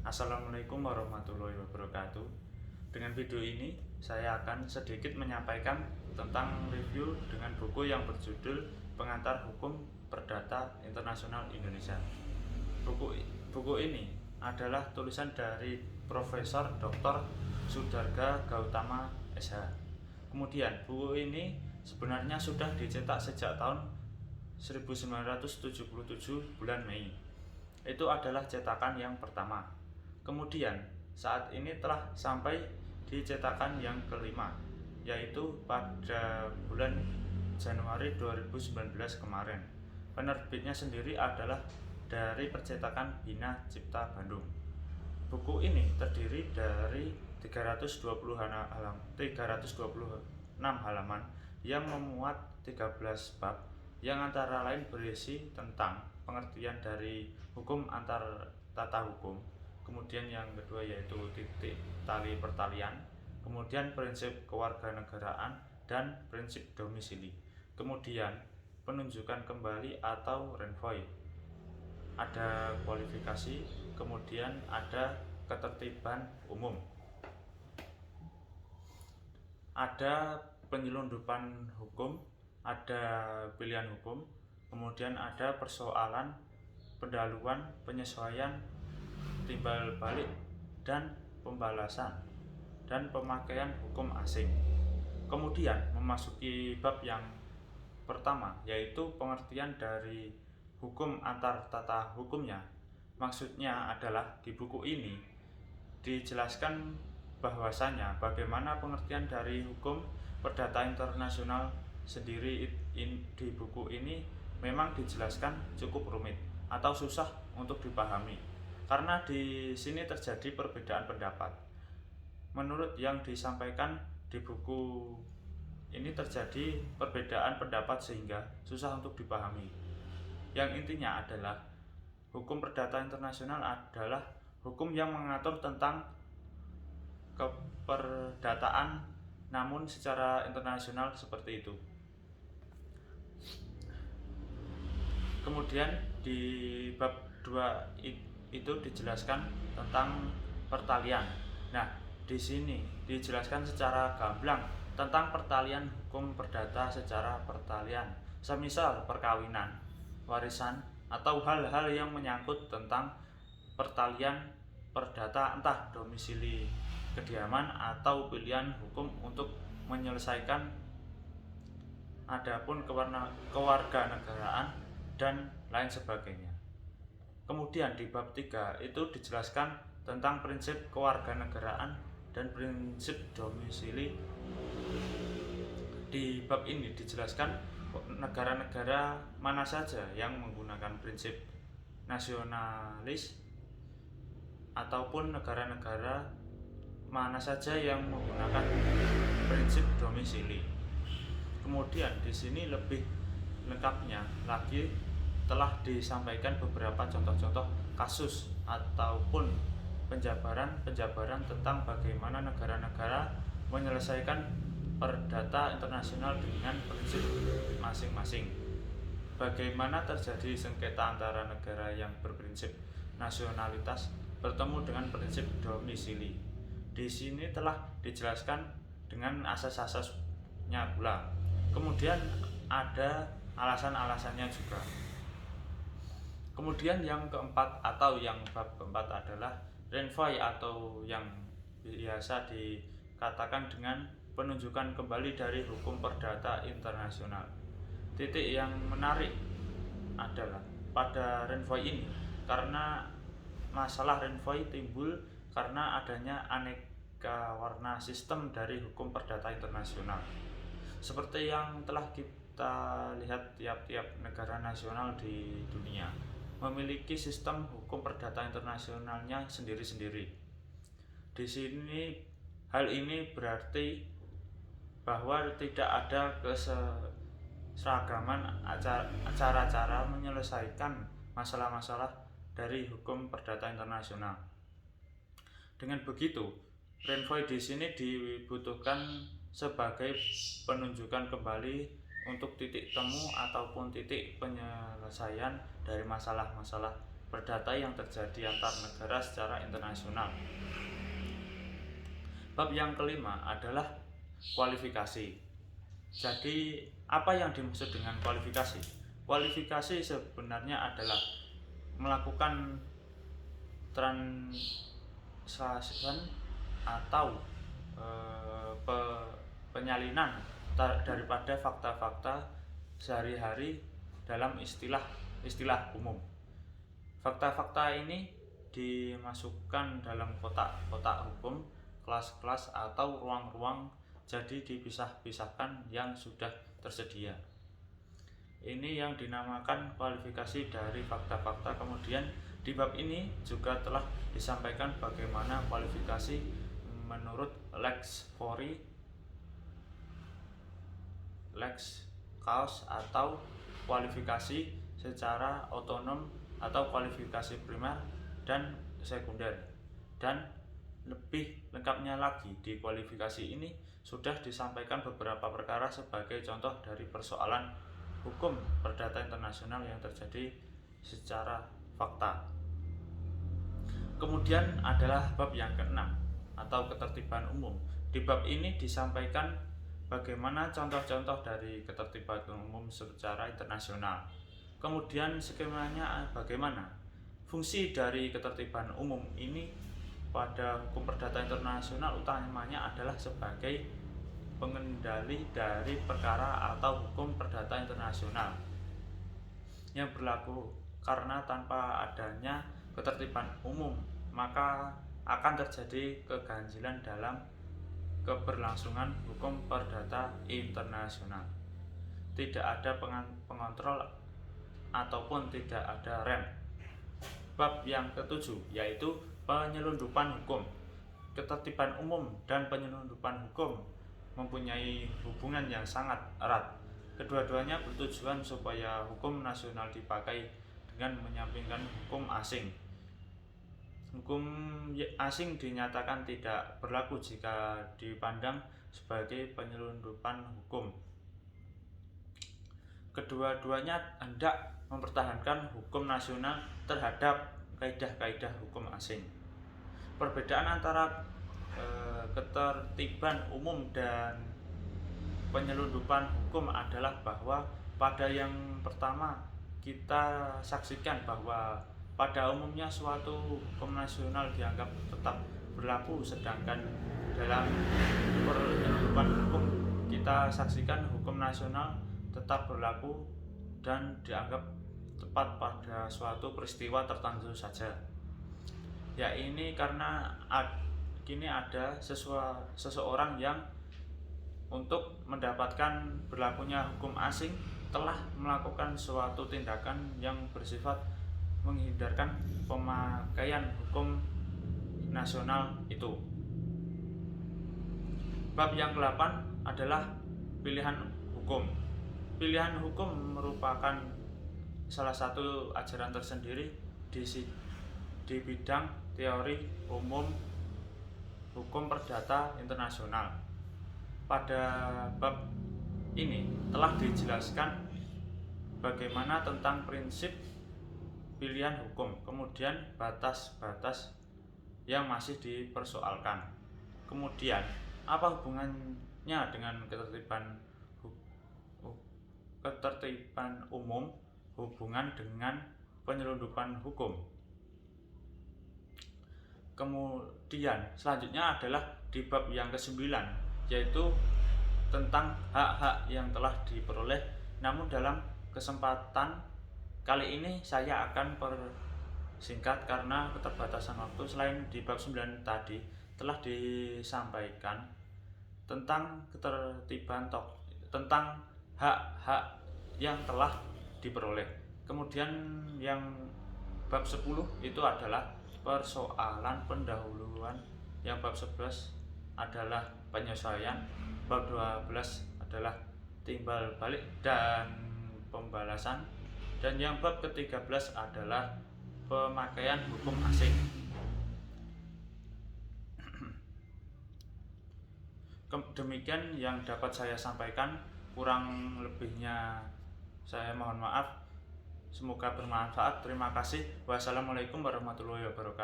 Assalamualaikum warahmatullahi wabarakatuh. Dengan video ini, saya akan sedikit menyampaikan tentang review dengan buku yang berjudul Pengantar Hukum Perdata Internasional Indonesia. Buku ini adalah tulisan dari Profesor Dr. Sudarga Gautama SH. Kemudian, buku ini sebenarnya sudah dicetak sejak tahun 1977 bulan Mei. Itu adalah cetakan yang pertama. Kemudian saat ini telah sampai di cetakan yang kelima, yaitu pada bulan Januari 2019 kemarin. Penerbitnya sendiri adalah dari percetakan Bina Cipta Bandung. Buku ini terdiri dari 326 halaman yang memuat 13 bab yang antara lain berisi tentang pengertian dari hukum antar tata hukum. Kemudian yang kedua yaitu titik tali pertalian, kemudian prinsip kewarganegaraan dan prinsip domisili. Kemudian penunjukan kembali atau renvoi. Ada kualifikasi, kemudian ada ketertiban umum. Ada penyelundupan hukum, ada pilihan hukum, kemudian ada persoalan, pendahuluan, penyesuaian, timbal balik, dan pembalasan, dan pemakaian hukum asing. Kemudian memasuki bab yang pertama, yaitu pengertian dari hukum antar tata hukumnya. Maksudnya adalah di buku ini dijelaskan bahwasanya bagaimana pengertian dari hukum perdata internasional sendiri. Di buku ini memang dijelaskan cukup rumit atau susah untuk dipahami, karena di sini terjadi perbedaan pendapat. Menurut yang disampaikan di buku ini terjadi perbedaan pendapat sehingga susah untuk dipahami. Yang intinya adalah hukum perdata internasional adalah hukum yang mengatur tentang keperdataan namun secara internasional seperti itu. Kemudian di bab 2 itu dijelaskan tentang pertalian. Nah, di sini dijelaskan secara gamblang tentang pertalian hukum perdata secara pertalian, semisal perkawinan, warisan, atau hal-hal yang menyangkut tentang pertalian perdata, entah domisili kediaman atau pilihan hukum untuk menyelesaikan. Adapun kewarganegaraan dan lain sebagainya. Kemudian di bab 3 itu dijelaskan tentang prinsip kewarganegaraan dan prinsip domisili. Di bab ini dijelaskan negara-negara mana saja yang menggunakan prinsip nasionalis ataupun negara-negara mana saja yang menggunakan prinsip domisili. Kemudian di sini lebih lengkapnya lagi telah disampaikan beberapa contoh-contoh kasus ataupun penjabaran tentang bagaimana negara-negara menyelesaikan perdata internasional dengan prinsip masing-masing. Bagaimana terjadi sengketa antara negara yang berprinsip nasionalitas bertemu dengan prinsip domisili. Di sini telah dijelaskan dengan asas-asasnya pula. Kemudian ada alasan-alasannya juga. Kemudian yang keempat atau yang bab keempat adalah renvoi atau yang biasa dikatakan dengan penunjukan kembali dari hukum perdata internasional. Titik yang menarik adalah pada renvoi ini, karena masalah renvoi timbul karena adanya aneka warna sistem dari hukum perdata internasional. Seperti yang telah kita lihat, tiap-tiap negara nasional di dunia memiliki sistem hukum perdata internasionalnya sendiri-sendiri. Di sini hal ini berarti bahwa tidak ada keseragaman cara-cara menyelesaikan masalah-masalah dari hukum perdata internasional. Dengan begitu, renvoi di sini dibutuhkan sebagai penunjukan kembali untuk titik temu ataupun titik penyelesaian dari masalah-masalah perdata yang terjadi antar negara secara internasional. Bab yang kelima adalah kualifikasi. Jadi, apa yang dimaksud dengan kualifikasi? Kualifikasi sebenarnya adalah melakukan translation atau penyalinan daripada fakta-fakta sehari-hari dalam istilah umum. Fakta-fakta ini dimasukkan dalam kotak-kotak hukum, kelas-kelas atau ruang-ruang, jadi dipisah-pisahkan yang sudah tersedia. Ini yang dinamakan kualifikasi dari fakta-fakta. Kemudian di bab ini juga telah disampaikan bagaimana kualifikasi menurut Lex Fori, Lex Kaus, atau kualifikasi secara otonom atau kualifikasi primer dan sekunder. Dan lebih lengkapnya lagi, di kualifikasi ini sudah disampaikan beberapa perkara sebagai contoh dari persoalan hukum perdata internasional yang terjadi secara fakta. Kemudian adalah bab yang keenam atau ketertiban umum. Di bab ini disampaikan bagaimana contoh-contoh dari ketertiban umum secara internasional. Kemudian skemanya bagaimana fungsi dari ketertiban umum ini pada hukum perdata internasional utamanya adalah sebagai pengendali dari perkara atau hukum perdata internasional yang berlaku, karena tanpa adanya ketertiban umum maka akan terjadi keganjilan dalam keberlangsungan hukum perdata internasional. Tidak ada pengontrol ataupun tidak ada rem. Bab yang ketujuh yaitu penyelundupan hukum. Ketertiban umum dan penyelundupan hukum mempunyai hubungan yang sangat erat. Kedua-duanya bertujuan supaya hukum nasional dipakai dengan menyampingkan hukum asing. Hukum asing dinyatakan tidak berlaku jika dipandang sebagai penyelundupan hukum. Kedua-duanya hendak mempertahankan hukum nasional terhadap kaidah-kaidah hukum asing. Perbedaan antara ketertiban umum dan penyelundupan hukum adalah bahwa pada yang pertama kita saksikan bahwa pada umumnya suatu hukum nasional dianggap tetap berlaku, sedangkan dalam penyelundupan hukum kita saksikan hukum nasional tetap berlaku dan dianggap tepat pada suatu peristiwa tertentu saja. Ya, ini karena kini ada seseorang yang untuk mendapatkan berlakunya hukum asing telah melakukan suatu tindakan yang bersifat menghindarkan pemakaian hukum nasional itu. Bab yang ke-8 adalah pilihan hukum. Pilihan hukum merupakan salah satu ajaran tersendiri di bidang teori umum hukum perdata internasional. Pada bab ini telah dijelaskan bagaimana tentang prinsip pilihan hukum, kemudian batas-batas yang masih dipersoalkan. Kemudian apa hubungannya dengan ketertiban umum, hubungan dengan penyelundupan hukum. Kemudian selanjutnya adalah di bab yang ke-9, yaitu tentang hak-hak yang telah diperoleh. Namun dalam kesempatan kali ini saya akan persingkat karena keterbatasan waktu. Selain di bab 9 tadi telah disampaikan tentang ketertiban tentang hak-hak yang telah diperoleh. Kemudian yang bab 10 itu adalah persoalan pendahuluan, yang bab 11 adalah penyesuaian, bab 12 adalah timbal balik dan pembalasan, dan yang bab ke-13 adalah pemakaian hukum asing. Demikian yang dapat saya sampaikan, kurang lebihnya saya mohon maaf. Semoga bermanfaat. Terima kasih. Wassalamualaikum warahmatullahi wabarakatuh.